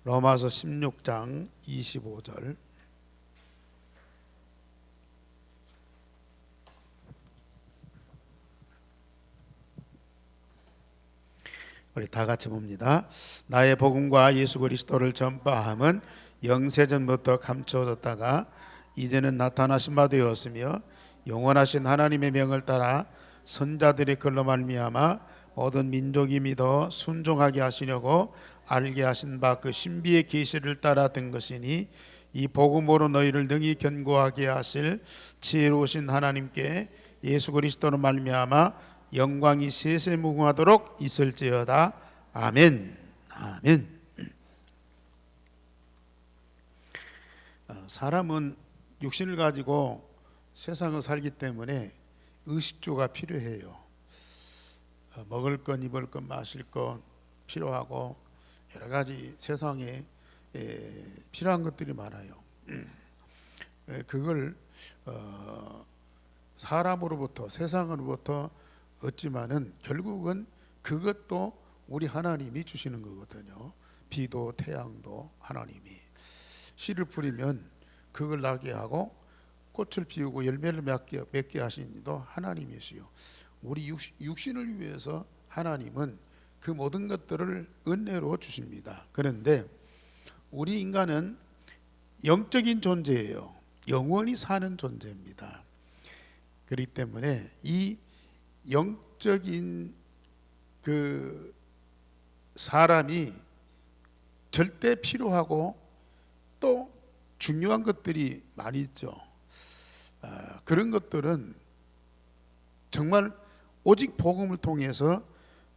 로마서 16장 25절. 우리 다 같이 봅니다. 나의 복음과 예수 그리스도를 전파함은 영세전부터 감추어졌다가 이제는 나타나신 바 되었으며 영원하신 하나님의 명을 따라 선자들의 글로 말미암아 모든 민족이 믿어 순종하게 하시려고 알게 하신 바 그 신비의 계시를 따라 된 것이니 이 복음으로 너희를 능히 견고하게 하실 지혜로우신 하나님께 예수 그리스도로 말미암아 영광이 세세무궁하도록 있을지어다. 아멘. 아멘. 사람은 육신을 가지고 세상을 살기 때문에 의식주가 필요해요. 먹을 것, 입을 것, 마실 것 필요하고 여러 가지 세상에 필요한 것들이 많아요. 그걸 사람으로부터, 세상으로부터 얻지만은 결국은 그것도 우리 하나님이 주시는 거거든요. 비도 태양도 하나님이. 씨를 뿌리면 그걸 나게 하고 꽃을 피우고 열매를 맺게 하시는 이도 하나님이시요. 우리 육신을 위해서 하나님은 그 모든 것들을 은혜로 주십니다. 그런데 우리 인간은 영적인 존재예요. 영원히 사는 존재입니다. 그렇기 때문에 이 영적인 그 사람이 절대 필요하고 또 중요한 것들이 많이 있죠. 그런 것들은 정말 오직 복음을 통해서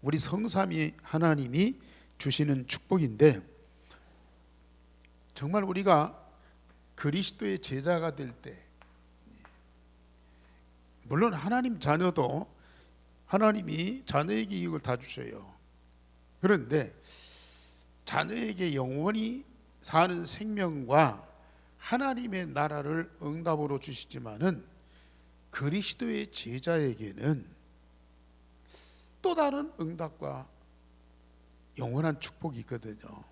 우리 성삼위 하나님이 주시는 축복인데, 정말 우리가 그리스도의 제자가 될 때, 물론 하나님 자녀도 하나님이 자녀에게 이익을 다 주셔요. 그런데 자녀에게 영원히 사는 생명과 하나님의 나라를 응답으로 주시지만은 그리스도의 제자에게는 또 다른 응답과 영원한 축복이 있거든요.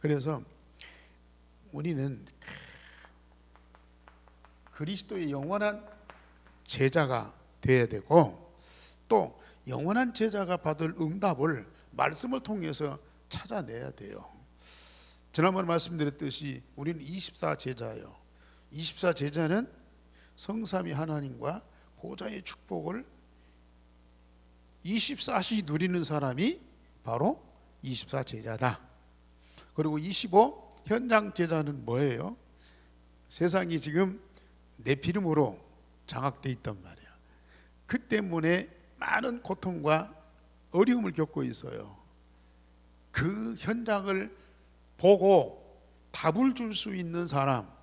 그래서 우리는 그리스도의 영원한 제자가 되어야 되고, 또 영원한 제자가 받을 응답을 말씀을 통해서 찾아내야 돼요. 지난번에 말씀드렸듯이 우리는 24제자예요. 24제자는 성삼위 하나님과 보좌의 축복을 24시 누리는 사람이 바로 24제자다. 그리고 25 현장 제자는 뭐예요? 세상이 지금 네피림으로 장악되어 있단 말이야. 그 때문에 많은 고통과 어려움을 겪고 있어요. 그 현장을 보고 답을 줄 수 있는 사람,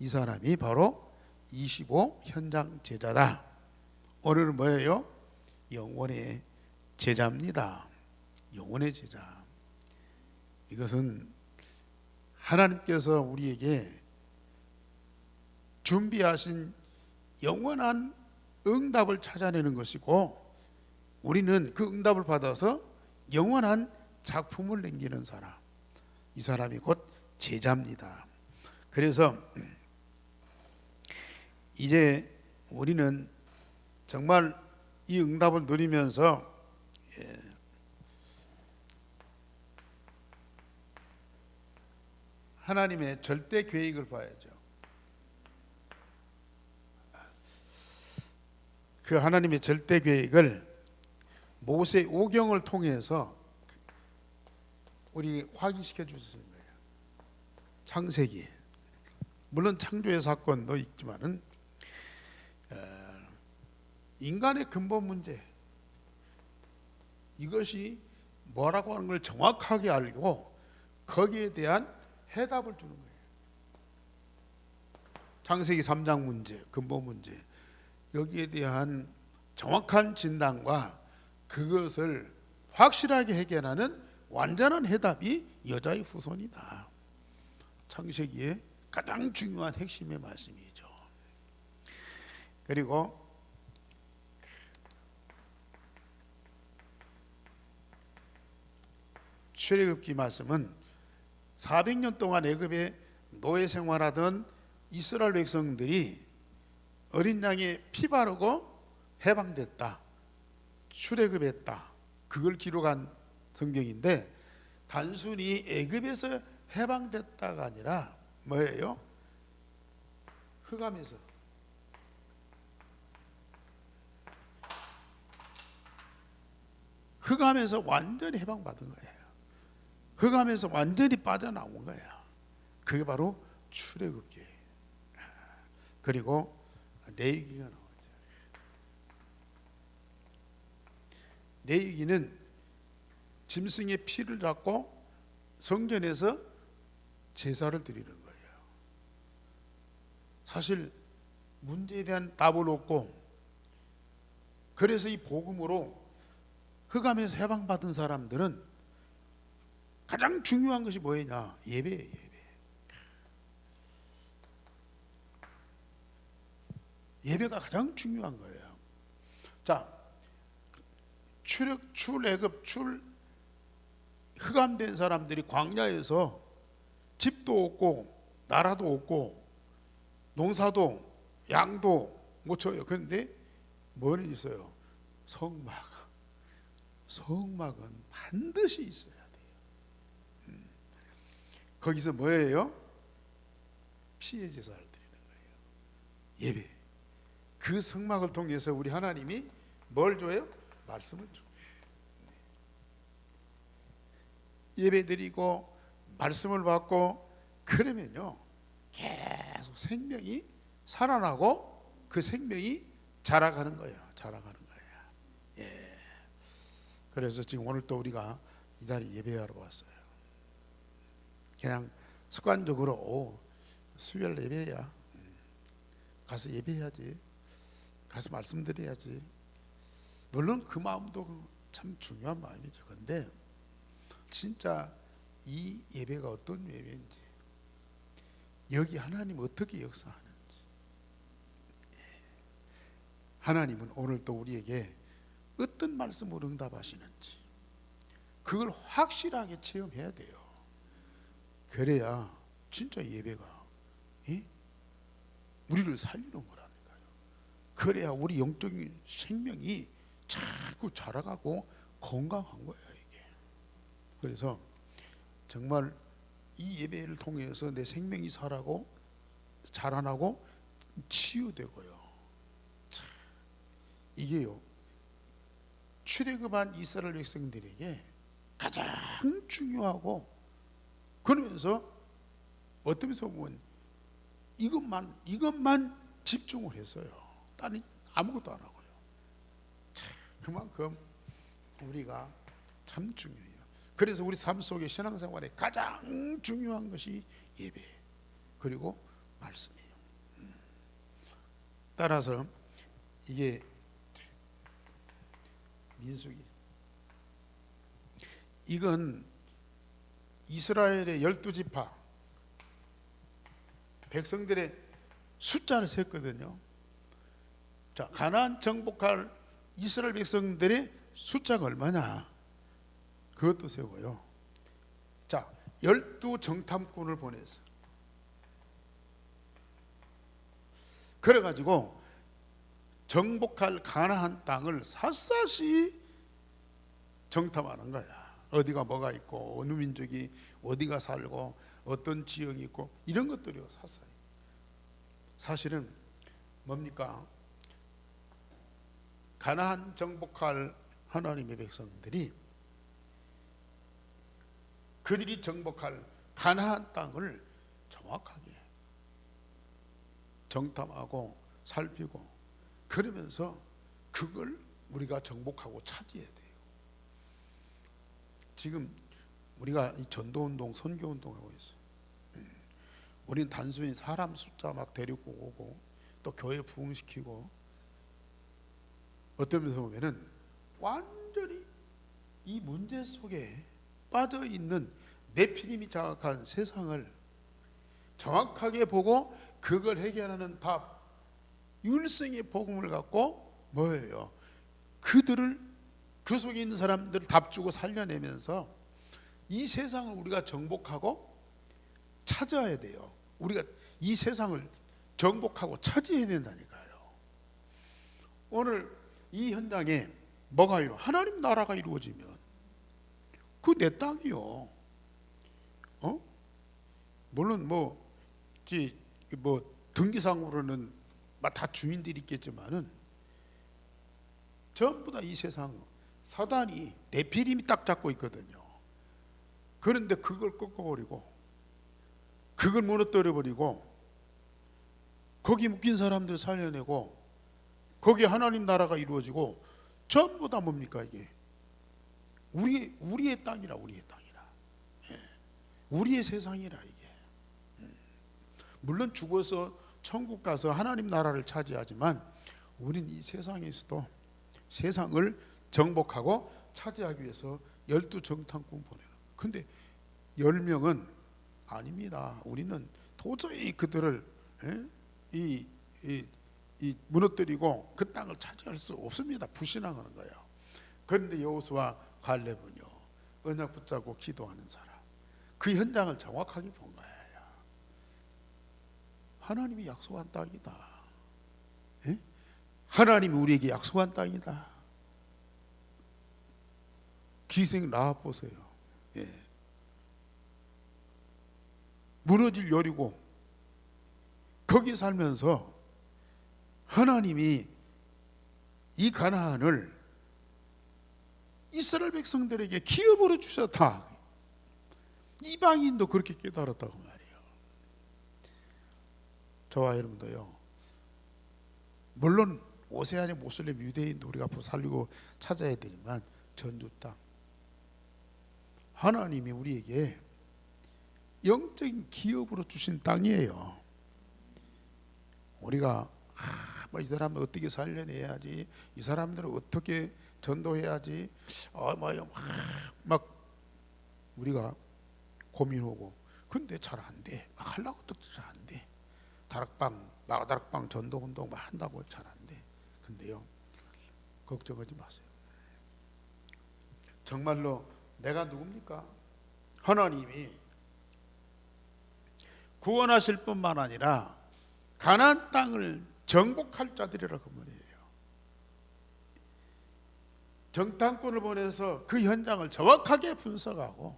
이 사람이 바로 25 현장 제자다. 오늘은 뭐예요? 영원의 제자입니다. 영원의 제자. 이것은 하나님께서 우리에게 준비하신 영원한 응답을 찾아내는 것이고, 우리는 그 응답을 받아서 영원한 작품을 남기는 사람, 이 사람이 곧 제자입니다. 그래서 이제 우리는 정말 이 응답을 누리면서 하나님의 절대 계획을 봐야죠. 그 하나님의 절대 계획을 모세 오경을 통해서 우리 확인시켜 주시는 거예요. 창세기, 물론 창조의 사건도 있지만은 인간의 근본 문제, 이것이 뭐라고 하는 걸 정확하게 알고 거기에 대한 해답을 주는 거예요. 창세기 3장 문제, 근본 문제, 여기에 대한 정확한 진단과 그것을 확실하게 해결하는 완전한 해답이 여자의 후손이다. 창세기의 가장 중요한 핵심의 말씀이죠. 그리고 출애굽기 말씀은 400년 동안 애굽에 노예 생활하던 이스라엘 백성들이 어린 양의 피 바르고 해방됐다, 출애굽했다, 그걸 기록한 성경인데, 단순히 애굽에서 해방됐다가 아니라 뭐예요? 흑암에서 완전히 해방받은 거예요. 흑암에서 완전히 빠져나온 거예요. 그게 바로 출애굽기. 그리고 레위기가 나오죠. 레위기는 짐승의 피를 잡고 성전에서 제사를 드리는 거예요. 사실 문제에 대한 답을 얻고, 그래서 이 복음으로 흑암에서 해방받은 사람들은 가장 중요한 것이 뭐냐? 예배예요. 예배가 가장 중요한 거예요. 자, 출애굽 흑암된 사람들이 광야에서 집도 없고 나라도 없고 농사도 양도 못 쳐요. 그런데 뭐는 있어요? 성막은 반드시 있어야 돼요. 거기서 뭐예요? 피의 제사를 드리는 거예요. 예배. 그 성막을 통해서 우리 하나님이 뭘 줘요? 말씀을 줘요. 예배 드리고 말씀을 받고 그러면요, 계속 생명이 살아나고 그 생명이 자라가는 거예요. 예. 그래서 지금 오늘 또 우리가 이 자리 예배하러 왔어요. 그냥 습관적으로 수요일 예배야, 가서 예배해야지, 가서 말씀드려야지. 물론 그 마음도 참 중요한 마음이죠. 그런데 진짜 이 예배가 어떤 예배인지, 여기 하나님 어떻게 역사하는지, 하나님은 오늘 또 우리에게 어떤 말씀으로 응답하시는지, 그걸 확실하게 체험해야 돼요. 그래야 진짜 예배가 우리를 살리는 거라니까요. 그래야 우리 영적인 생명이 자꾸 자라가고 건강한 거예요, 이게. 그래서 정말 이 예배를 통해서 내 생명이 살아고 자라나고 치유되고요. 참, 이게요, 출애굽한 이스라엘 백성들에게 가장 중요하고, 그러면서 어떤 면에서 보면 이것만 집중을 했어요. 다른 아무것도 안 하고요. 참, 그만큼 우리가 참 중요해요. 그래서 우리 삶 속의 신앙생활에 가장 중요한 것이 예배, 그리고 말씀이에요. 따라서 이게 민수기, 이건 이스라엘의 12지파 백성들의 숫자를 셌거든요. 자, 가나안 정복할 이스라엘 백성들의 숫자가 얼마냐, 그것도 세고요. 자, 12정탐꾼을 보내서, 그래가지고 정복할 가나안 땅을 샅샅이 정탐하는 거야. 어디가 뭐가 있고, 어느 민족이 어디가 살고, 어떤 지역이 있고, 이런 것들이요, 사사히. 사실은 뭡니까? 가나안 정복할 하나님의 백성들이 그들이 정복할 가나안 땅을 정확하게 정탐하고 살피고, 그러면서 그걸 우리가 정복하고 차지해야 돼요. 지금 우리가 이 전도운동, 선교운동하고 있어요. 우리는 단순히 사람 숫자 막 데리고 오고 또 교회 부흥시키고, 어떤 면에서 보면은 완전히 이 문제 속에 빠져있는 네피림이 장악한 세상을 정확하게 보고 그걸 해결하는 답, 율성의 복음을 갖고 뭐예요? 그들을, 그 속에 있는 사람들을 답주고 살려내면서 이 세상을 우리가 정복하고 찾아야 돼요. 우리가 이 세상을 정복하고 차지해야 된다니까요. 오늘 이 현장에 뭐가 이루어? 하나님 나라가 이루어지면 그 내 땅이요. 물론 뭐 등기상으로는 다 주인들이 있겠지만은 전부 다 이 세상 사단이 네피림이 딱 잡고 있거든요. 그런데 그걸 꺾어버리고 그걸 무너뜨려버리고 거기 묶인 사람들 살려내고 거기에 하나님 나라가 이루어지고 전부 다 뭡니까 이게? 우리의 땅이라, 우리의 땅이라. 예. 우리의 세상이라 이게. 물론 죽어서 천국 가서 하나님 나라를 차지하지만 우린 이 세상에서도 세상을 정복하고 차지하기 위해서 12정탐꾼 보내는. 근데 10명은 아닙니다. 우리는 도저히 그들을 무너뜨리고 그 땅을 차지할 수 없습니다. 불신앙하는 거예요. 그런데 여호수아 갈렙은요, 언약 붙잡고 기도하는 사람, 그 현장을 정확하게 본 거예요. 하나님이 약속한 땅이다. 예? 하나님이 우리에게 약속한 땅이다. 기생 라합 보세요. 예. 무너질 여리고 거기 살면서 하나님이 이 가나안을 이스라엘 백성들에게 기업으로 주셨다. 이방인도 그렇게 깨달았다고 말이에요. 저와 여러분도요, 물론 오세아니 모슬렘 유대인도 우리가 앞으로 살리고 찾아야 되지만 전주 땅, 하나님이 우리에게 영적인 기업으로 주신 땅이에요. 우리가 이 사람들 어떻게 살려내야지, 이 사람들을 어떻게 전도해야지, 막 우리가 고민하고, 근데 잘 안 돼. 하려고 해도 잘 안 돼. 마가다락방 전도운동 한다고 잘 안 돼. 근데요, 걱정하지 마세요. 정말로 내가 누굽니까? 하나님이 구원하실 뿐만 아니라 가나안 땅을 정복할 자들이라고 말이에요. 정탐꾼을 보내서 그 현장을 정확하게 분석하고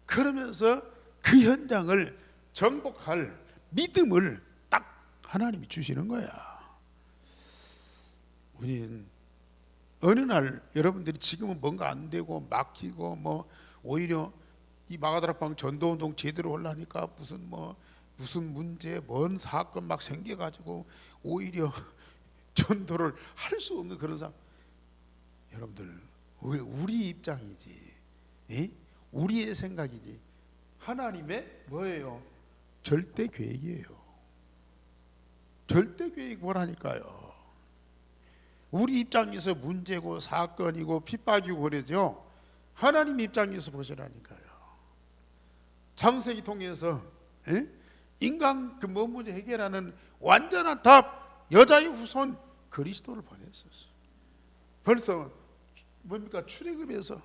그러면서 그 현장을 정복할 믿음을 딱 하나님이 주시는 거야. 우리는 어느 날 여러분들이 지금은 뭔가 안 되고 막히고 오히려 이 마가다락방 전도운동 제대로 올라니까 무슨 문제, 뭔 사건 막 생겨가지고 오히려 전도를 할 수 없는 그런 상황. 여러분들, 우리 입장이지, 우리의 생각이지, 하나님의 뭐예요? 절대 계획이에요. 절대 계획 뭐라니까요. 우리 입장에서 문제고 사건이고 핍박이고 그러죠. 하나님 입장에서 보시라니까요. 창세기 통해서 인간 그 문제 해결하는 완전한 답, 여자의 후손 그리스도를 보냈었어요. 벌써 뭡니까? 출애굽에서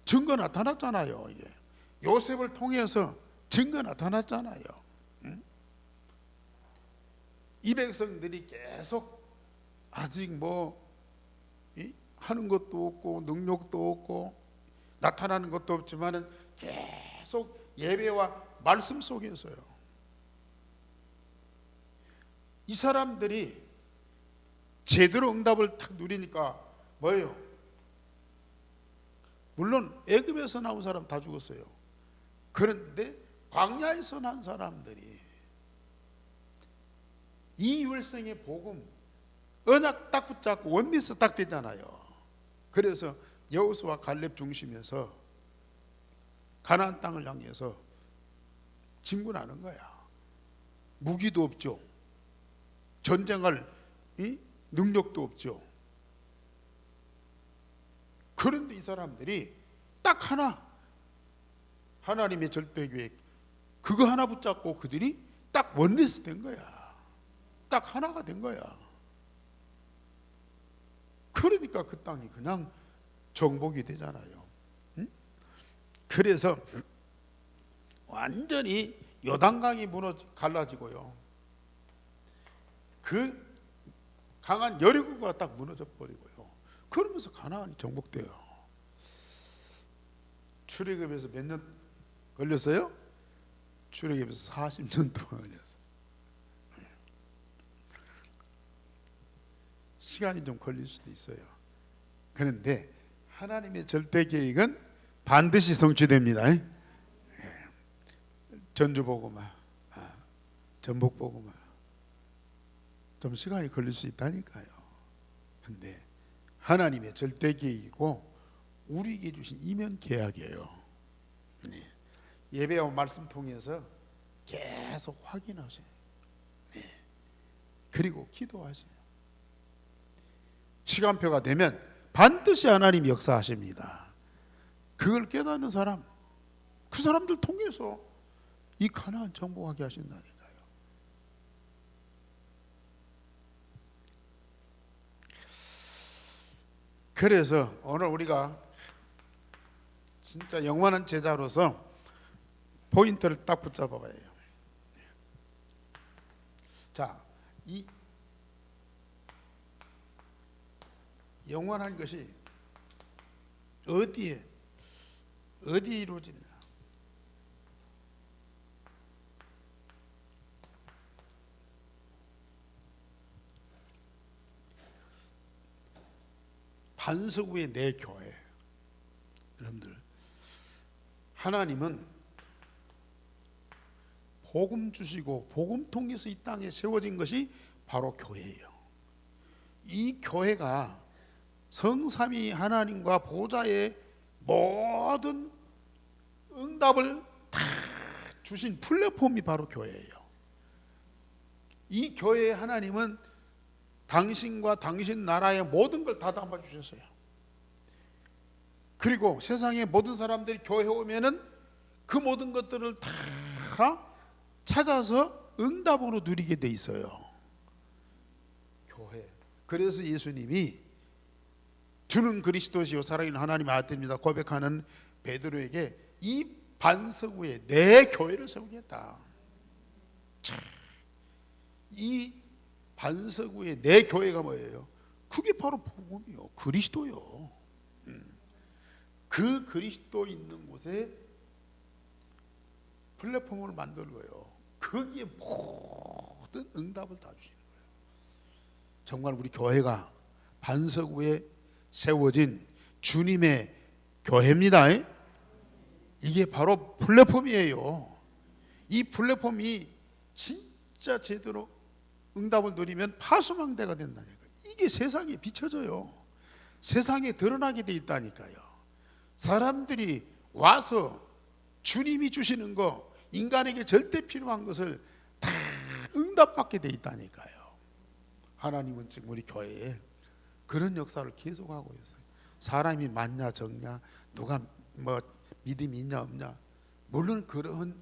증거 나타났잖아요. 이게 요셉을 통해서 증거 나타났잖아요. 이 백성들이 계속 아직 하는 것도 없고 능력도 없고 나타나는 것도 없지만은 계속 예배와 말씀 속에서요. 이 사람들이 제대로 응답을 탁 누리니까 뭐예요? 물론 애굽에서 나온 사람 다 죽었어요. 그런데 광야에서 난 사람들이 이 율성의 복음 언약 딱 붙잡고 원리스 딱 되잖아요. 그래서 여호수아 갈렙 중심에서 가나안 땅을 향해서 진군하는 거야. 무기도 없죠. 전쟁할 능력도 없죠. 그런데 이 사람들이 딱 하나, 하나님의 절대 계획 그거 하나 붙잡고 그들이 딱 원리스 된 거야. 딱 하나가 된 거야. 그러니까 그 땅이 그냥 정복이 되잖아요. 그래서 완전히 요단강이 갈라지고요. 그 강한 여리고가 딱 무너져 버리고요. 그러면서 가나안이 정복돼요. 출애굽에서 몇 년 걸렸어요? 출애굽에서 40년 동안 걸렸어요. 시간이 좀 걸릴 수도 있어요. 그런데 하나님의 절대 계획은 반드시 성취됩니다. 전주복음화, 전복복음화 좀 시간이 걸릴 수 있다니까요. 그런데 하나님의 절대 계획이고 우리에게 주신 이면 계약이에요. 예배와 말씀 통해서 계속 확인하세요. 그리고 기도하세요. 시간표가 되면 반드시 하나님이 역사하십니다. 그걸 깨닫는 사람, 그 사람들 통해서 이 가나안 정복하게 하신다니까요. 그래서 오늘 우리가 진짜 영원한 제자로서 포인트를 딱 붙잡아 봐야 해요. 자, 이 영원한 것이 어디 이루어지냐? 반석 위에 내 교회. 여러분들, 하나님은 복음 주시고 복음 통해서 이 땅에 세워진 것이 바로 교회예요. 이 교회가 성삼위 하나님과 보좌의 모든 응답을 다 주신 플랫폼이 바로 교회예요. 이 교회의 하나님은 당신과 당신 나라의 모든 걸 다 담아주셨어요. 그리고 세상의 모든 사람들이 교회에 오면은 그 모든 것들을 다 찾아서 응답으로 누리게 돼 있어요. 교회. 그래서 예수님이 주는 그리스도시요 살아있는 하나님의 아들입니다 고백하는 베드로에게 이 반석 위에 내 교회를 세우겠다. 이 반석 위에 내 교회가 뭐예요? 그게 바로 복음이요, 그리스도요. 그 그리스도 있는 곳에 플랫폼을 만들고요, 거기에 모든 응답을 다 주시는 거예요. 정말 우리 교회가 반석 위에 세워진 주님의 교회입니다. 이게 바로 플랫폼이에요. 이 플랫폼이 진짜 제대로 응답을 누리면 파수망대가 된다니까요. 이게 세상에 비춰져요. 세상에 드러나게 돼 있다니까요. 사람들이 와서 주님이 주시는 거, 인간에게 절대 필요한 것을 다 응답받게 돼 있다니까요. 하나님은 지금 우리 교회에 그런 역사를 계속하고 있어요. 사람이 많냐 적냐, 누가 뭐 믿음이 있냐 없냐, 물론 그런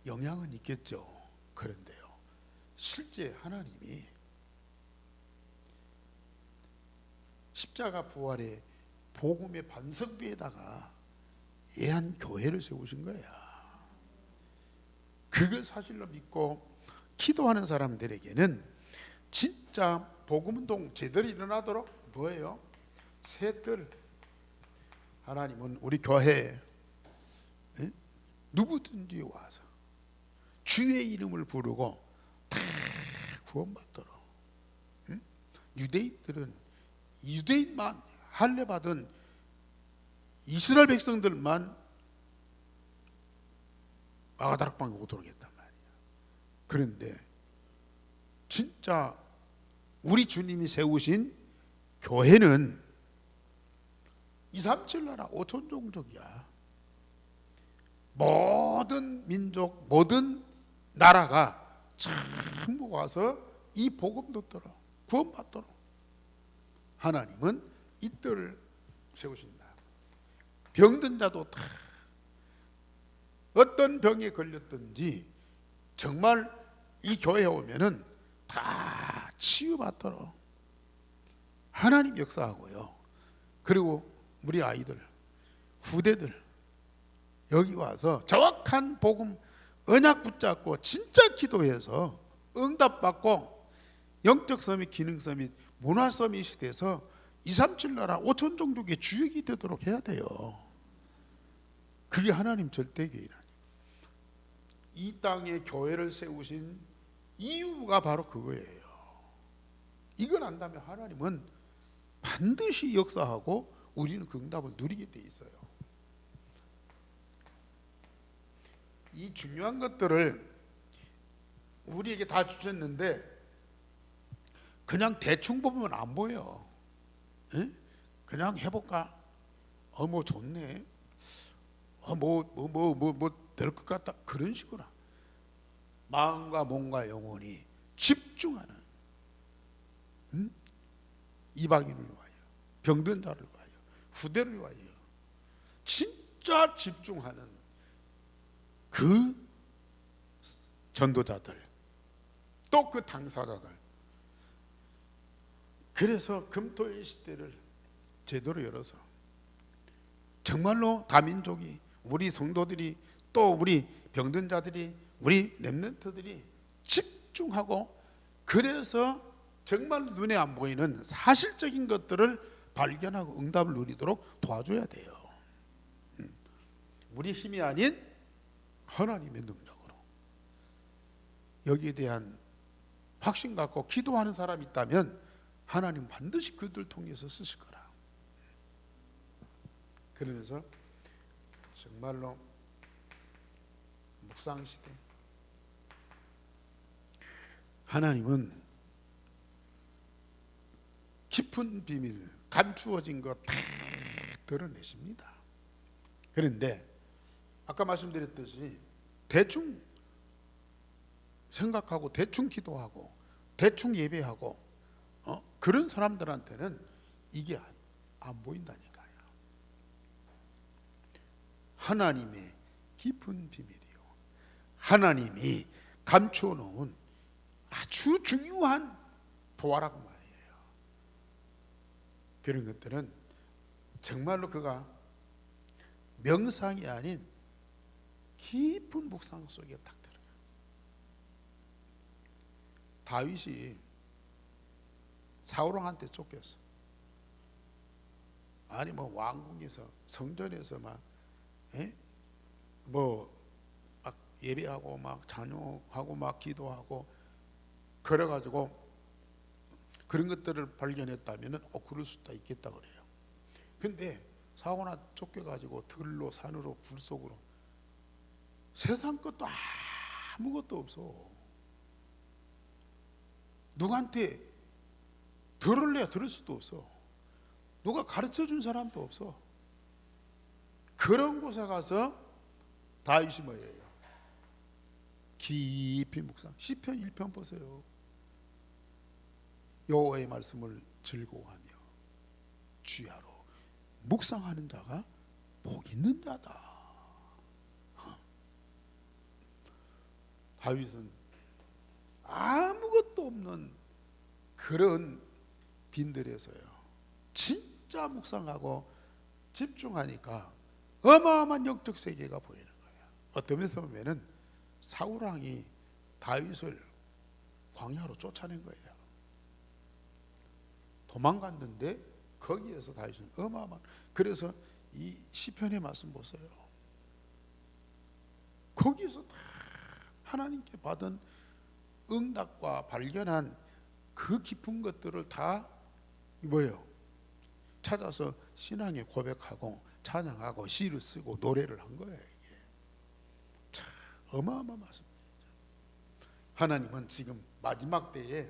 영향은 있겠죠. 그런데요, 실제 하나님이 십자가 부활의 복음의 반석 위에다가 예한 교회를 세우신 거야. 그걸 사실로 믿고 기도하는 사람들에게는 진짜 복음운동 제대로 일어나도록 뭐예요? 새들. 하나님은 우리 교회에 누구든지 와서 주의 이름을 부르고 다 구원받도록. 유대인들은 유대인만 할례 받은 이스라엘 백성들만 마가다락방에 오도록 했단 말이야. 그런데 진짜 우리 주님이 세우신 교회는 237 나라 5천 종족이야. 모든 민족, 모든 나라가 전부 와서 이 복음 듣도록, 구원받도록 하나님은 이 뜰을 세우신다. 병든 자도 다 어떤 병에 걸렸든지 정말 이 교회에 오면은 다 치유받도록 하나님 역사하고요. 그리고 우리 아이들, 후대들 여기 와서 정확한 복음 언약 붙잡고 진짜 기도해서 응답받고 영적 서밋, 기능 서밋, 문화 서밋이 돼서 237 나라 5천 종족의 주역이 되도록 해야 돼요. 그게 하나님 절대계획이라니. 이 땅에 교회를 세우신 이유가 바로 그거예요. 이걸 안다면 하나님은 반드시 역사하고 우리는 그 응답을 누리게 돼 있어요. 이 중요한 것들을 우리에게 다 주셨는데 그냥 대충 보면 안 보여. 에? 그냥 해볼까? 뭐 좋네. 뭐 될 것 같다. 그런 식으로 마음과 몸과 영혼이 집중하는, 이방인을 위하여, 병든 자를 위하여, 후대를 위하여 진짜 집중하는 그 전도자들, 또 그 당사자들. 그래서 금토일 시대를 제대로 열어서 정말로 다민족이, 우리 성도들이, 또 우리 병든 자들이, 우리 렘넌트들이 집중하고, 그래서 정말 눈에 안 보이는 사실적인 것들을 발견하고 응답을 누리도록 도와줘야 돼요. 우리 힘이 아닌 하나님의 능력으로. 여기에 대한 확신 갖고 기도하는 사람이 있다면 하나님 반드시 그들 통해서 쓰실 거라. 그러면서 정말로 묵상시대, 하나님은 깊은 비밀, 감추어진 것 다 드러내십니다. 그런데 아까 말씀드렸듯이 대충 생각하고 대충 기도하고 대충 예배하고 그런 사람들한테는 이게 안 보인다니까요. 하나님의 깊은 비밀이요, 하나님이 감추어 놓은 아주 중요한 보화라고 말이에요. 그런 것들은 정말로 그가 명상이 아닌 깊은 묵상 속에 딱 들어가요. 다윗이 사울왕한테 쫓겼어. 아니 뭐 왕궁에서, 성전에서 막 예배하고 막 찬양하고 막 기도하고 그래가지고 그런 것들을 발견했다면 그럴 수도 있겠다 그래요. 근데 사울아 쫓겨가지고 들로, 산으로, 굴 속으로, 세상 것도 아무것도 없어. 누구한테 들을래야 들을 수도 없어. 누가 가르쳐준 사람도 없어. 그런 곳에 가서 다윗이 뭐예요? 깊이 묵상. 시편 1편 보세요. 여호와의 말씀을 즐거워하며 주야로 묵상하는 자가 복 있는 자다. 다윗은 아무것도 없는 그런 빈들에서요 진짜 묵상하고 집중하니까 어마어마한 영적 세계가 보이는 거예요. 어떤 면에서 보면은 사울왕이 다윗을 광야로 쫓아낸 거예요. 도망갔는데 거기에서 다윗은 어마어마한, 그래서 이 시편의 말씀 보세요. 거기서 다 하나님께 받은 응답과 발견한 그 깊은 것들을 다 뭐예요? 찾아서 신앙에 고백하고 찬양하고 시를 쓰고 노래를 한 거예요. 이게 참 어마어마한 말씀이죠. 하나님은 지금 마지막 때에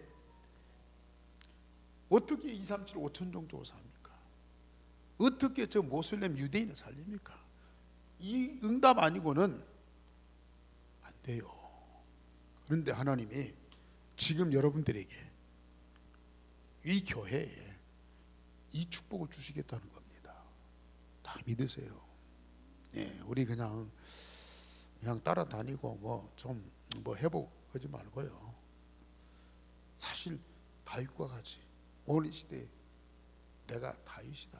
어떻게 237 5천 종족을 삽니까? 어떻게 저 모슬렘 유대인을 살립니까? 이 응답 아니고는 안 돼요. 그런데 하나님이 지금 여러분들에게, 이 교회에 이 축복을 주시겠다는 겁니다. 다 믿으세요. 네, 우리 그냥 따라다니고 뭐 해보지 말고요. 사실 다윗과 같이 오늘 시대에 내가 다윗이다.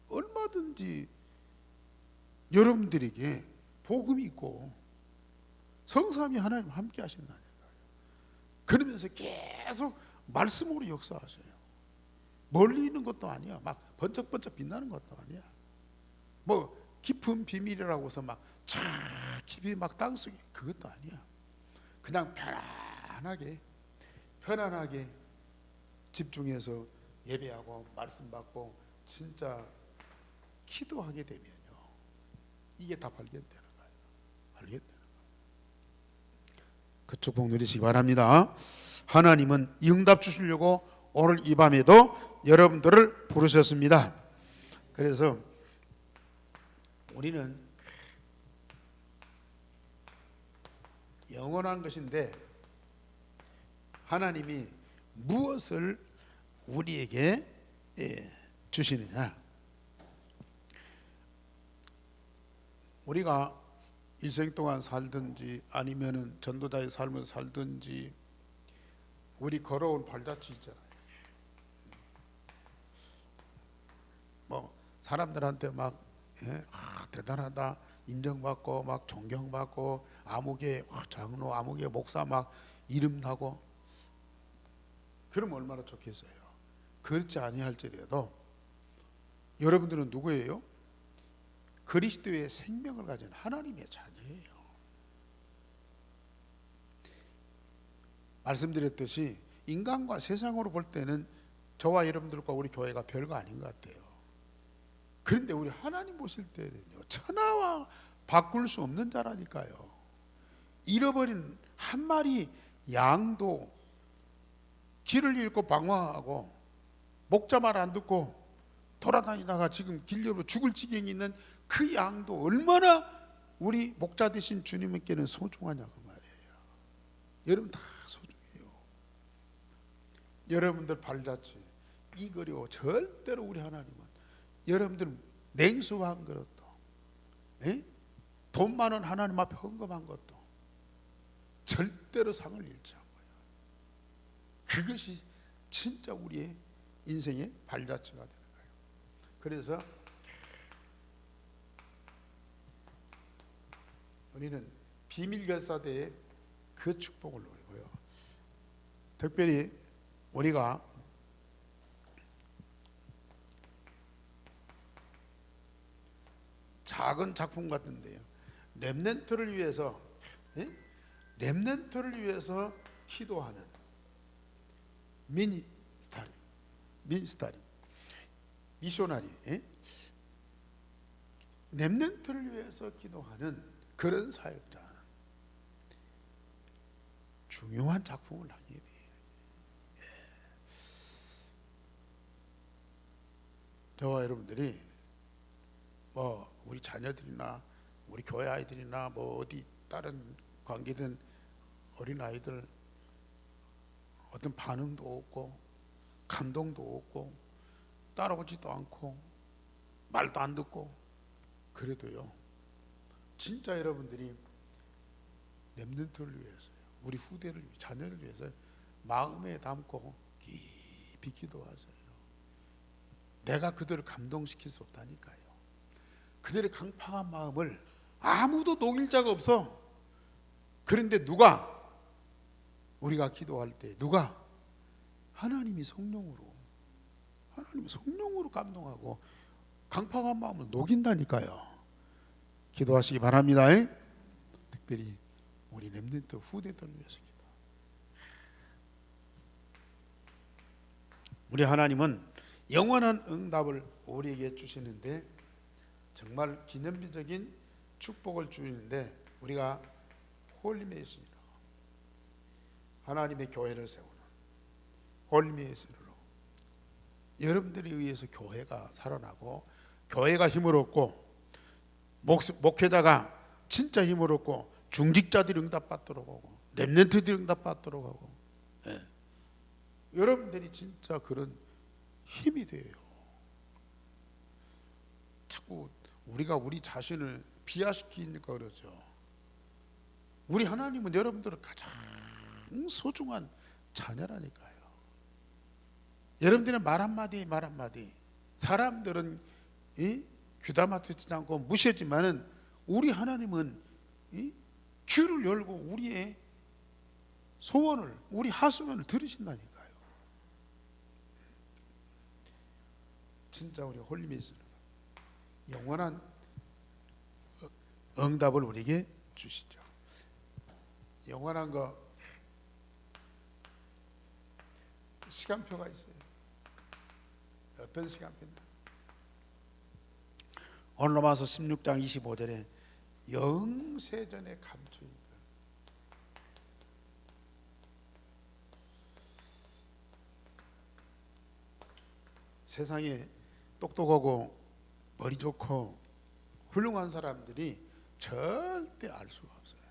얼마든지 여러분들에게 복음이 있고 성삼위 하나님 함께 하신다니까요. 그러면서 계속 말씀으로 역사하셔요. 멀리 있는 것도 아니야. 막 번쩍번쩍 빛나는 것도 아니야. 뭐 깊은 비밀이라고 해서 막 쫙 깊이 막 땅속에 그것도 아니야. 그냥 편안하게 집중해서 예배하고 말씀 받고 진짜 기도하게 되면요, 이게 다 발견되는 거예요. 발견되는 거예요. 그 축복 누리시기 바랍니다. 하나님은 응답 주시려고 오늘 이 밤에도 여러분들을 부르셨습니다. 그래서 우리는 영원한 것인데 하나님이 무엇을 우리에게 주시느냐? 우리가 일생 동안 살든지 아니면은 전도자의 삶을 살든지 우리 걸어온 발자취 있잖아요. 뭐 사람들한테 막 대단하다 인정받고 막 존경받고 아무개 장로 아무개 목사 막 이름 나고 그러면 얼마나 좋겠어요. 그렇지 아니할지라도 여러분들은 누구예요? 그리스도의 생명을 가진 하나님의 자녀예요. 말씀드렸듯이 인간과 세상으로 볼 때는 저와 여러분들과 우리 교회가 별거 아닌 것 같아요. 그런데 우리 하나님 보실 때는요, 천하와 바꿀 수 없는 자라니까요. 잃어버린 한 마리 양도 길을 잃고 방황하고 목자 말 안 듣고 돌아다니다가 지금 길려로 죽을 지경이 있는 그 양도 얼마나 우리 목자 되신 주님께는 소중하냐고 말이에요. 여러분 다 소중해요. 여러분들 발자취 이거요, 절대로 우리 하나님은 여러분들 냉수한 것도 돈 많은 하나님 앞에 헌금한 것도 절대로 상을 잃지 않아요. 그것이 진짜 우리의 인생의 발자취가 되는 거예요. 그래서 우리는 비밀결사대의 그 축복을 누리고요. 특별히 우리가 작은 작품 같은데요, 렘넌트를 위해서 기도하는 미셔너리 렘넌트를 위해서 기도하는 그런 사역자는 중요한 작품을 하게 돼요. 저와 여러분들이 뭐 우리 자녀들이나 우리 교회 아이들이나 뭐 어디 다른 관계된 어린 아이들 어떤 반응도 없고 감동도 없고 따라오지도 않고 말도 안 듣고 그래도요, 진짜 여러분들이 렘넌트를 위해서요, 우리 후대를 자녀를 위해서 마음에 담고 깊이 기도하세요. 내가 그들을 감동시킬 수 없다니까요. 그들의 강팍한 마음을 아무도 녹일 자가 없어. 그런데 누가 우리가 기도할 때 누가 하나님이 성령으로 감동하고 강팍한 마음을 녹인다니까요. 기도하시기 바랍니다. 특별히 우리 렘넌트 후대들을 위해서 기도. 우리 하나님은 영원한 응답을 우리에게 주시는데 정말 기념비적인 축복을 주시는데 우리가 홀리메이슨으로 하나님의 교회를 세우는 홀리메이슨으로 여러분들에 의해서 교회가 살아나고 교회가 힘을 얻고 목회자가 진짜 힘을 얻고 중직자들이 응답받도록 하고 렘넌트들이 응답받도록 하고 여러분들이 진짜 그런 힘이 돼요. 자꾸 우리가 우리 자신을 비하시키니까 그러죠. 우리 하나님은 여러분들을 가장 소중한 자녀라니까요. 여러분들의 말 한마디 사람들은 귀담아 듣지 않고 무시하지만은 우리 하나님은 이 귀를 열고 우리의 소원을, 우리 하소연을 들으신다니까요. 진짜 우리 홀리메이스는 영원한 응답을 우리에게 주시죠. 영원한 거 시간표가 있어요. 어떤 시간표인가? 오늘 로마서 16장 25절에 영세전에 감추니까 세상에 똑똑하고 머리 좋고 훌륭한 사람들이 절대 알 수가 없어요.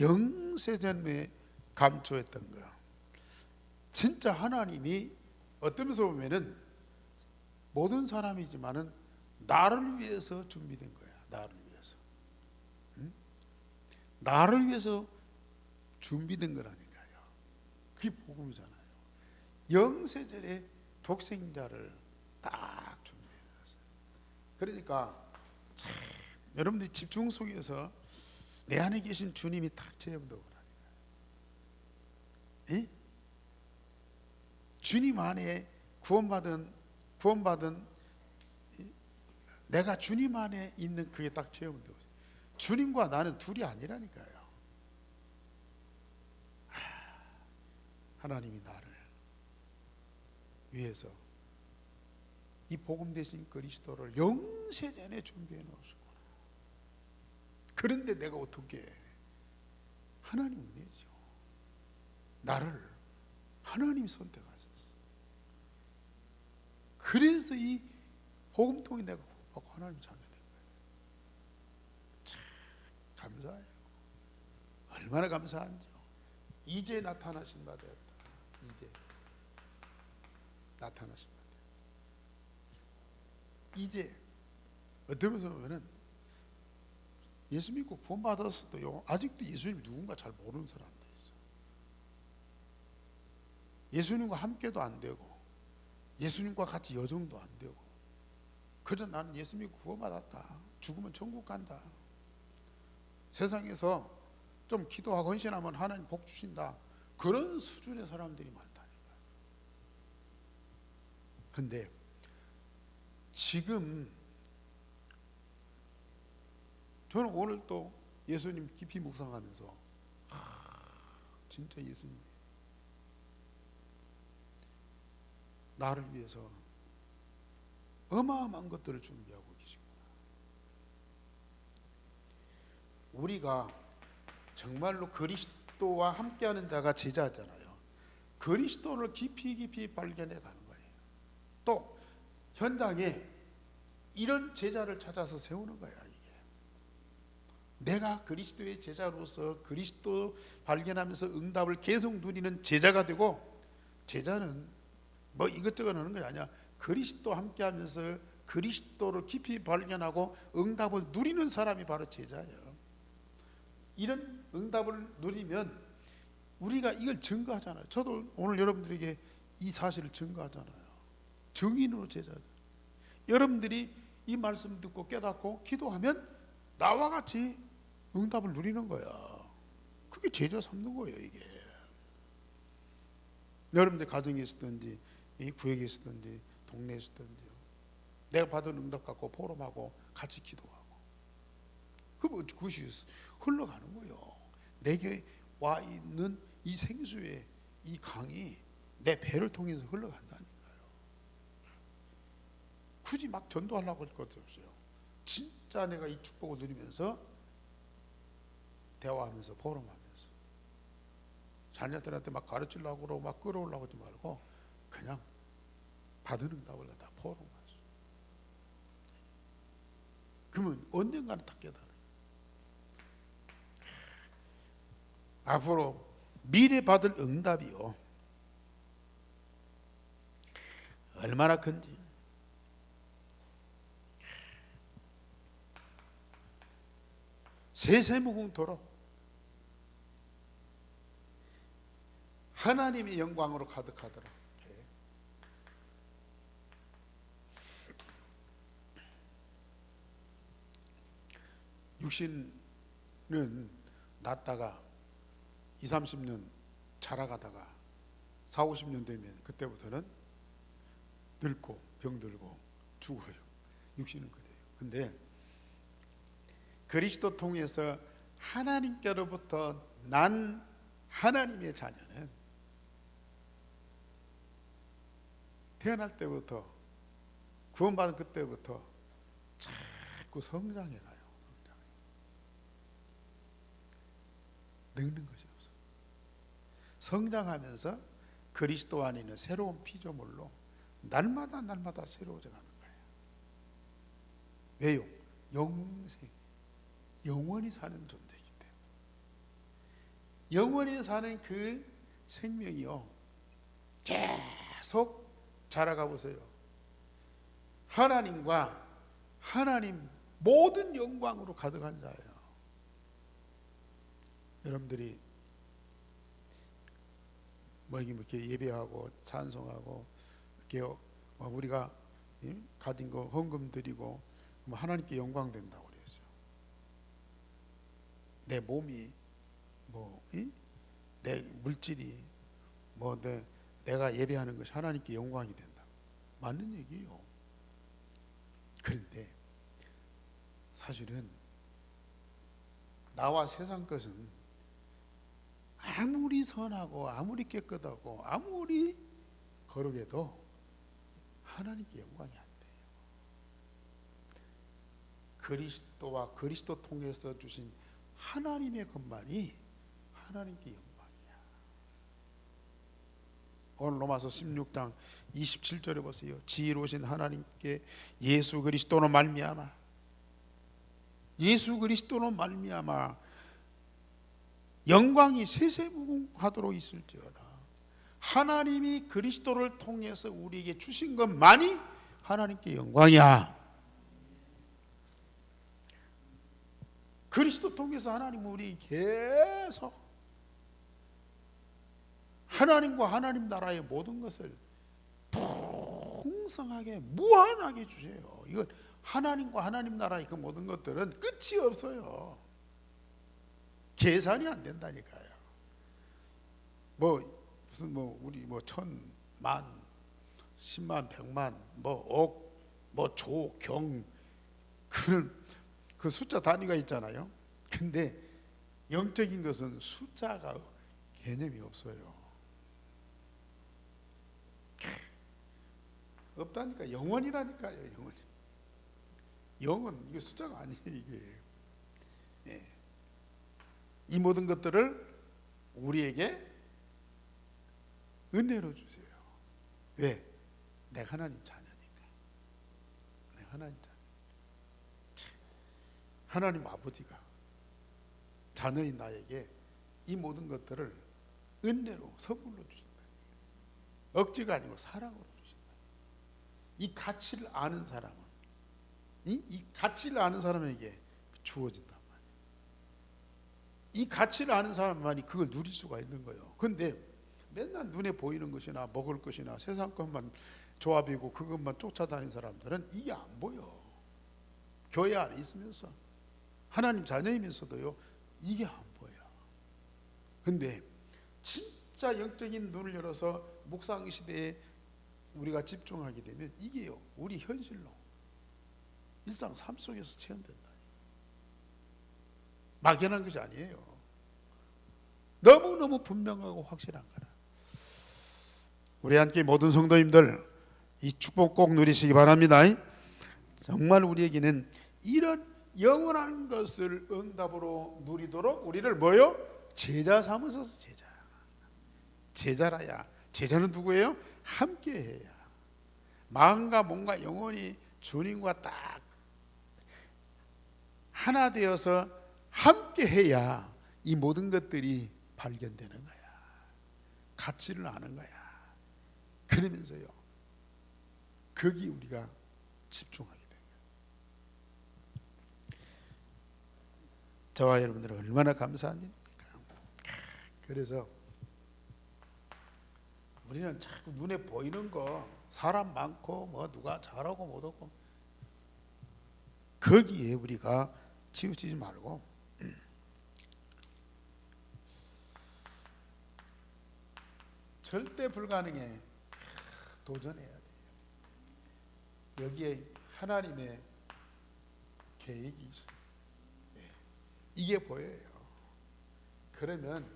영세전에 감추했던 거야. 진짜 하나님이 어떤 면에서 보면은 모든 사람이지만은 나를 위해서 준비된 거야. 나를 위해서. 응? 나를 위해서 준비된 거라니까요. 그게 복음이잖아요. 영세전에 독생자를 딱 준비해놨어요. 그러니까 참, 여러분들이 집중 속에서 내 안에 계신 주님이 딱 체험되고 그러니까 주님 안에 구원받은 내가 주님 안에 있는 그게 딱 체험되고 주님과 나는 둘이 아니라니까요. 하나님이 나를 위해서 이 복음 대신 그리스도를 영세전에 준비해 놓으셨구나. 그런데 내가 어떻게 하나님 은혜죠. 나를 하나님이 선택하셨어. 그래서 이 복음 통해 내가 구원받고 하나님 자녀 된 거예요. 참 감사해요. 얼마나 감사한지요. 이제 나타나신 바 되었다. 이제 나타나신 바 되었다. 이제 어떤 면에서 보면은 예수 믿고 구원받았어도요 아직도 예수님이 누군가 잘 모르는 사람들 있어. 예수님과 함께도 안 되고 예수님과 같이 여정도 안 되고 그래 나는 예수 믿고 구원받았다. 죽으면 천국 간다. 세상에서 좀 기도하고 헌신하면 하나님 복 주신다. 그런 수준의 사람들이 많다니까. 근데 지금 저는 오늘 또 예수님 깊이 묵상하면서 진짜 예수님 나를 위해서 어마어마한 것들을 준비하고 계시구나. 우리가 정말로 그리스도와 함께하는 자가 제자잖아요. 그리스도를 깊이 발견해 가는 거예요. 또 현장에 이런 제자를 찾아서 세우는 거야. 이게 내가 그리스도의 제자로서 그리스도 발견하면서 응답을 계속 누리는 제자가 되고, 제자는 뭐 이것저것 하는 게 아니야. 그리스도 함께하면서 그리스도를 깊이 발견하고 응답을 누리는 사람이 바로 제자예요. 이런 응답을 누리면 우리가 이걸 증거하잖아요. 저도 오늘 여러분들에게 이 사실을 증거하잖아요. 증인으로 제자들. 여러분들이 이 말씀 듣고 깨닫고 기도하면 나와 같이 응답을 누리는 거야. 그게 제자 삼는 거예요. 이게 여러분들 가정에 있었든지 이 구역에 있었든지 동네에 있었든지요, 내가 받은 응답 갖고 포럼하고 같이 기도하고 그것이 흘러가는 거예요. 내게 와 있는 이 생수의 이 강이 내 배를 통해서 흘러간다니까요. 굳이 막 전도하려고 할 것도 없어요. 진짜 내가 이 축복을 누리면서 대화하면서 포럼하면서 자녀들한테 막 가르치려고 그러고 막 끌어오려고 하지 말고 그냥 받은 응답을 다 포럼하죠. 그러면 언젠가는 다 깨달아요. 앞으로 미래 받을 응답이요 얼마나 큰지. 세세무궁토록 하나님의 영광으로 가득하더라. 육신은 낳다가 20, 30년 자라가다가 40, 50년 되면 그때부터는 늙고 병들고 죽어요. 육신은 그래요. 근데 그리스도 통해서 하나님께로부터 난 하나님의 자녀는 태어날 때부터 구원받은 그때부터 자꾸 성장해 가요. 늙는 것이 없어. 성장하면서 그리스도 안에 있는 새로운 피조물로 날마다 새로워져 가는 거예요. 왜요? 영생, 영원히 사는 존재이기 때문에. 영원히 사는 그 생명이요, 계속 자라가 보세요. 하나님과 하나님 모든 영광으로 가득한 자예요. 여러분들이 뭐 이렇게 예배하고 찬송하고 이렇게 우리가 가진 거 헌금 드리고 하나님께 영광 된다고 그랬어요. 내 몸이 내 물질이 내가 예배하는 것이 하나님께 영광이 된다. 맞는 얘기예요. 그런데 사실은 나와 세상 것은 아무리 선하고 아무리 깨끗하고 아무리 거룩해도 하나님께 영광이 안 돼요. 그리스도와 그리스도 통해서 주신 하나님의 것만이 하나님께 영광이야. 오늘 로마서 16장 27절에 보세요. 지혜로우신 하나님께 예수 그리스도로 말미암아 영광이 세세무궁하도록 있을지어다. 하나님이 그리스도를 통해서 우리에게 주신 것만이 하나님께 영광이야. 그리스도 통해서 하나님은 우리 계속 하나님과 하나님 나라의 모든 것을 풍성하게 무한하게 주세요. 이건 하나님과 하나님 나라의 그 모든 것들은 끝이 없어요. 계산이 안 된다니까요. 우리 1,000만, 10만, 100만, 억, 조, 경, 그 숫자 단위가 있잖아요. 근데 영적인 것은 숫자가 개념이 없어요. 없다니까. 영원이라니까요. 영원 이게 숫자가 아니에요. 이게. 예. 이 모든 것들을 우리에게 은혜로 주세요. 왜? 내가 하나님 자녀니까. 내가 하나님 자녀. 하나님 아버지가 자녀인 나에게 이 모든 것들을 은혜로 선물로 주신다. 억지가 아니고 사랑으로 주신다. 이 가치를 아는 사람은 이 가치를 아는 사람에게 주어진단 말이에요. 이 가치를 아는 사람만이 그걸 누릴 수가 있는 거예요. 그런데 맨날 눈에 보이는 것이나 먹을 것이나 세상 것만 조합이고 그것만 쫓아다니는 사람들은 이게 안 보여. 교회 안에 있으면서 하나님 자녀이면서도요, 이게 안 보여. 근데 진짜 영적인 눈을 열어서 묵상 시대에 우리가 집중하게 되면 이게요, 우리 현실로 일상 삶 속에서 체험된다. 막연한 것이 아니에요. 너무너무 분명하고 확실한 거라. 우리 함께 모든 성도님들 이 축복 꼭 누리시기 바랍니다. 정말 우리에게는 이런 영원한 것을 응답으로 누리도록 우리를 제자 삼으소서. 제자라야. 제자는 누구예요? 함께해야. 마음과 몸과 영혼이 주님과 딱 하나 되어서 함께해야 이 모든 것들이 발견되는 거야. 가치를 아는 거야. 그러면서요, 거기 우리가 집중하게 돼요. 저와 여러분들은 얼마나 감사한 일입니까? 그래서 우리는 자꾸 눈에 보이는 거, 사람 많고 누가 잘하고 못하고, 거기에 우리가 치우치지 말고 절대 불가능해. 도전해야 돼요. 여기에 하나님의 계획이 있어요. 이게 보여요. 그러면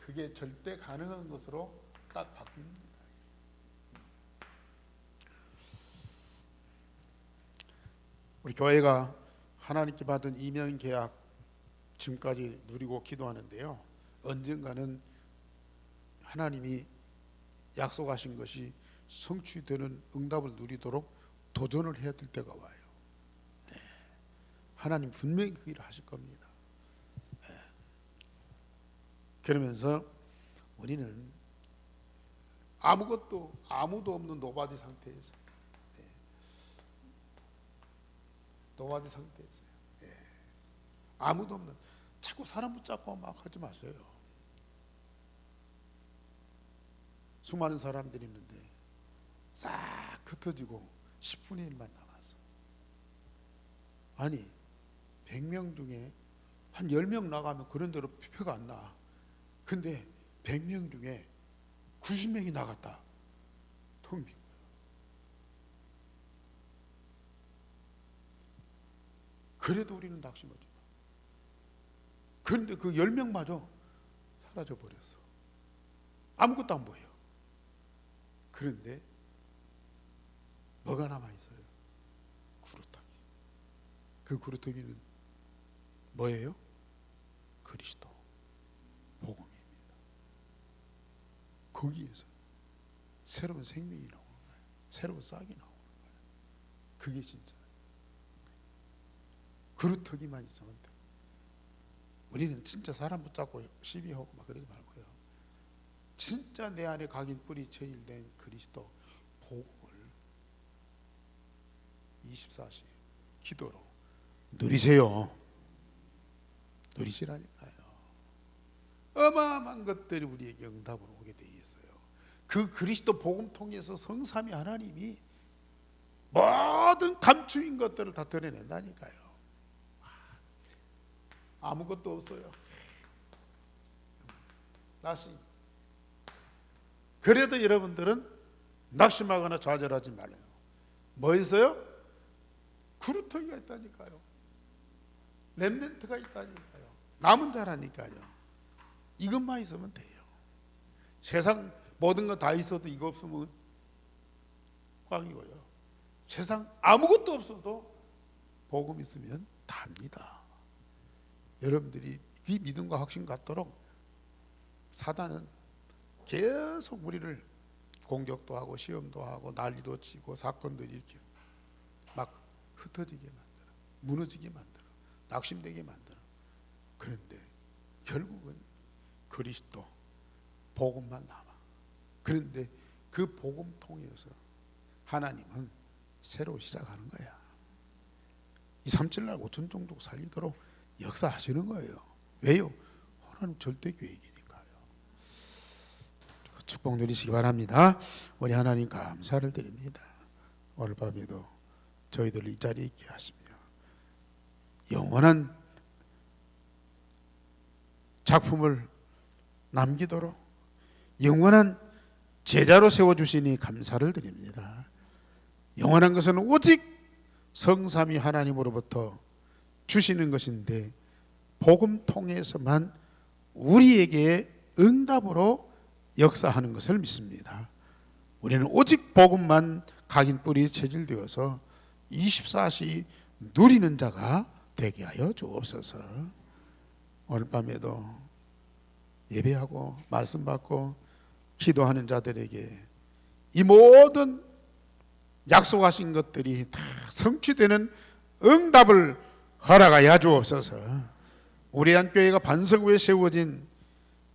그게 절대 가능한 것으로 딱 바뀝니다. 우리 교회가 하나님께 받은 이면 계약 지금까지 누리고 기도하는데요, 언젠가는 하나님이 약속하신 것이 성취되는 응답을 누리도록 도전을 해야 될 때가 와요. 네. 하나님 분명히 그 일을 하실 겁니다. 네. 그러면서 우리는 아무도 없는 노바디 상태에서, 네, 노바디 상태에서요. 네. 아무도 없는, 자꾸 사람 붙잡고 막 하지 마세요. 수많은 사람들이 있는데 싹 흩어지고 10분의 1만 남았어. 아니 100명 중에 한 10명 나가면 그런 대로 표가 안 나. 근데 100명 중에 90명이 나갔다. 텅 빈 거야. 그래도 우리는 낙심하지 마. 그런데 그 10명마저 사라져 버렸어. 아무것도 안 보여. 그런데 뭐가 남아있어요? 구루터기. 그 구루터기는 뭐예요? 그리스도 복음입니다. 거기에서 새로운 생명이 나오는 거예요. 새로운 싹이 나오는 거예요. 그게 진짜 그루터기만 있으면 돼. 우리는 진짜 사람 붙잡고 시비하고 막 그러지 말고요, 진짜 내 안에 각인 뿌리 체질된 그리스도 복음을 24시 기도로 누리세요. 누리시라니까요. 어마어마한 것들이 우리에게 응답으로 오게 돼 있어요. 그 그리스도 복음 통해서 성삼위 하나님이 모든 감추인 것들을 다 드러낸다니까요. 아무것도 없어요. 다시. 그래도 여러분들은 낙심하거나 좌절하지 말아요. 뭐 있어요? 구루터기가 있다니까요. 렘넌트가 있다니까요. 남은 자라니까요. 이것만 있으면 돼요. 세상 모든 거 다 있어도 이거 없으면 꽝이고요. 세상 아무것도 없어도 복음 있으면 답니다. 여러분들이 이 믿음과 확신 갖도록 사단은 계속 우리를 공격도 하고 시험도 하고 난리도 치고 사건도 일으켜 막 흩어지게 만들어, 무너지게 만들어, 낙심되게 만들어. 그런데 결국은 그리스도 복음만 남아. 그런데 그 복음 통해서 하나님은 새로 시작하는 거야. 237날 5천 종족 살리도록 역사하시는 거예요. 왜요? 하나님 절대 계획이니까요. 축복 누리시기 바랍니다. 우리 하나님 감사를 드립니다. 오늘 밤에도 저희들 이 자리에 있게 하시며 영원한 작품을 남기도록 영원한 제자로 세워주시니 감사를 드립니다. 영원한 것은 오직 성삼위 하나님으로부터 주시는 것인데 복음 통해서만 우리에게 응답으로 역사하는 것을 믿습니다. 우리는 오직 복음만 각인 뿌리 체질되어서 24시 누리는 자가 되게 하여 주옵소서. 오늘 밤에도 예배하고 말씀 받고 기도하는 자들에게 이 모든 약속하신 것들이 다 성취되는 응답을 허락하여 주옵소서. 우리 한교회가 반석 위에 세워진,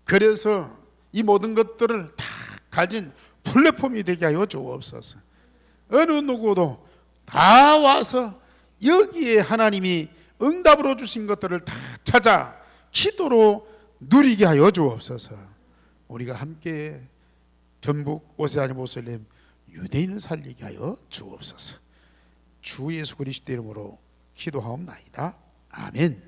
그래서 이 모든 것들을 다 가진 플랫폼이 되게 하여 주옵소서. 어느 누구도 다 와서 여기에 하나님이 응답으로 주신 것들을 다 찾아 기도로 누리게 하여 주옵소서. 우리가 함께 전북 오세아니 모슬렘 유대인을 살리게 하여 주옵소서. 주 예수 그리스도 이름으로 기도하옵나이다. 아멘.